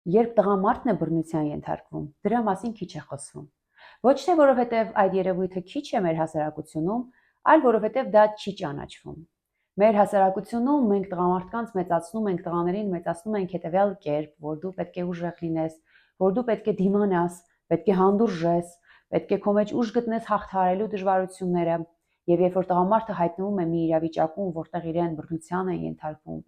Երբ տղամարդն է բռնության ենթարկվում, դրա մասին քիչ է խոսվում։ Ոչ թե որովհետև այդ երևույթը քիչ է մեր հասարակությունում, այլ որովհետև դա չի ճանաչվում։ Մեր հասարակությունում մենք տղամարդկանց մեծացնում ենք, տղաներին մեծացնում ենք հետևյալ կերպ, որ դու պետք է ուժեղ լինես, որ դու պետք է դիմանաս, պետք է հանդուրժես, պետք է քո մեջ ուժ գտնես հաղթահարելու դժվարությունները։ Եվ երբ որ տղամարդը հայտնվում է մի իրավիճակում, որտեղ իրեն բռնության է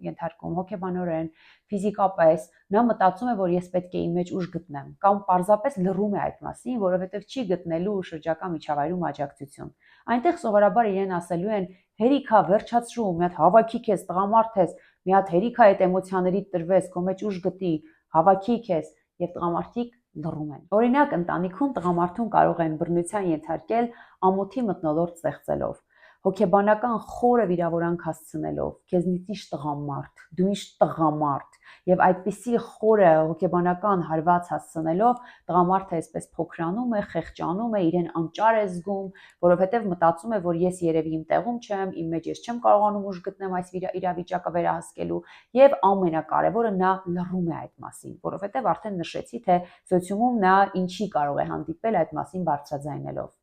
ենթարկում հոգեբանորեն, ֆիզիկապես, նա մտածում է, որ ես պետք է իմ մեջ ուժ գտնեմ, կամ պարզապես լռում է այդ մասին, որովհետև չի գտնելու շրջակա միջավայրում աջակցություն։ Այնտեղ սովորաբար իրեն ասելու են. հերիքա, վերջացրու, մի հատ հավաքի քեզ, տղամարդ ես, մի հատ հերիքա այդ էմոցիաներից տրվես, քո մեջ ուժ գտի, հավաքի քեզ, եւ տղամարդիկ լռում են։ Օրինակ, ընտանիքում տղամարդուն կարող են բռնության ենթարկել ամոթի մթնոլորտ ստեղծելով, հոգեբանական խորը վիրավորանք հասցնելով, քեզ միշտ տղամարդ, դու միշտ տղամարդ, եւ այդպիսի խորը հոգեբանական հարված հասցնելով տղամարդը այսպես փոքրանում է, խեղճանում է, իրեն անճար է զգում, որովհետեւ մտածում է, որ ես երևի իմ տեղում չեմ, իմ մեջ ես չեմ կարողանում ուժ գտնեմ այս իրավիճակը վերահսկելու, եւ ամենակարևորը նա լռում է այդ մասին, որովհետեւ արդեն նշեցի, թե սոցիումում նա ինչի կարող է հանդիպել այդ մասին բարձրաձայնելով։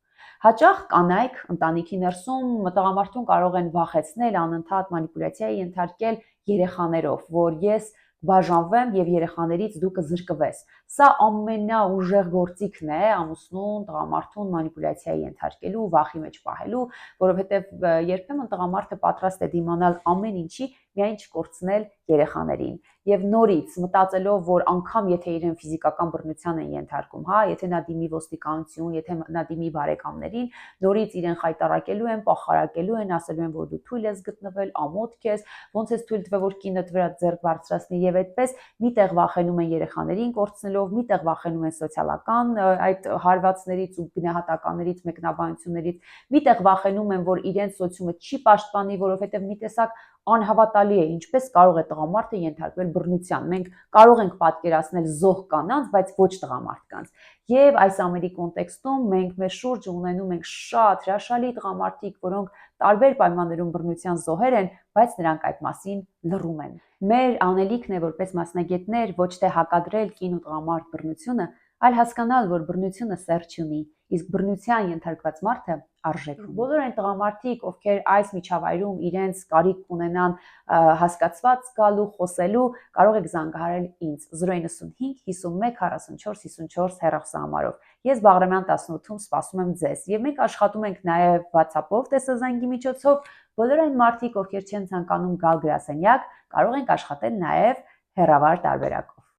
Հաճախ կանայք ընտանիքի ներսում տղամարդուն կարող են վախեցնել, անընդհատ մանիպուլյացիայի ենթարկել երեխաներով, որ ես բաժանվեմ եւ երեխաներից դու կզրկվես։ Սա ամենաուժեղ գործիքն է ամուսնուն, տղամարդուն մանիպուլյացիայի ենթարկելու, վախի մեջ պահելու, որովհետեւ երբեմն տղամարդը պատրաստ է դիմանալ ամեն ինչի, միայն չկորցնել երեխաներին։ Եվ նորից մտածելով, որ անգամ եթե իրեն ֆիզիկական բռնության են ենթարկում, եթե նա դիմի ոստիկանություն, եթե նա դիմի բարեկամներին, նորից իրեն խայտառակելու են, պախարակելու են, ասելու են, որ դու թույլ ես գտնվել, ամոթ քեզ, ոնց ես թույլ տվել, որ կինդ վրա ձեռք բարձրացնի, եւ այդպես միտեղ վախենում են երեխաներին կորցնելով, միտեղ վախենում են սոցիալական այդ հարվածներից ու գնահատականներից, մեկնաբանություններից, միտեղ վախենում են, որ իրենց սոցիումը չի պաշտպանի, որովհետեւ մի տեսակ անհավատալի է, ինչպես կարող է տղամարդը ենթարկվել բռնության։ Մենք կարող ենք պատկերացնել զոհ կանանց, բայց ոչ տղամարդկանց։ Եվ այս ամենի կոնտեքստում մենք մեր շուրջը ունենում ենք շատ հրաշալի տղամարդիկ, որոնք տարբեր պայմաններում բռնության զոհեր են, բայց նրանք այդ մասին լռում են։ Մեր անելիքն է որպես մասնագետներ ոչ թե հակադրել կին ու տղամարդ բռնությունը, այլ հասկանալ, որ բռնությունը սեր չունի, իսկ բռնության ենթարկված մարդը արժեք ունի։ Բոլոր այն տղամարդիկ, ովքեր այս միջավայրում իրենց կարիք կունենան հասկացված զգալու, խոսելու, կարող եք զանգահարել ինձ 095 51 44 54 հեռախոսահամարով։ Ես Բաղրամյան 18-ում սպասում եմ ձեզ, եւ մենք աշխատում ենք նաեւ WhatsApp-ով տեսազանգի միջոցով։ Բոլոր այն մարդիկ, ովքեր չեն ցանկանում գալ գրասենյակ, կարող ենք աշխատել նաեւ հեռավար տարբերակով։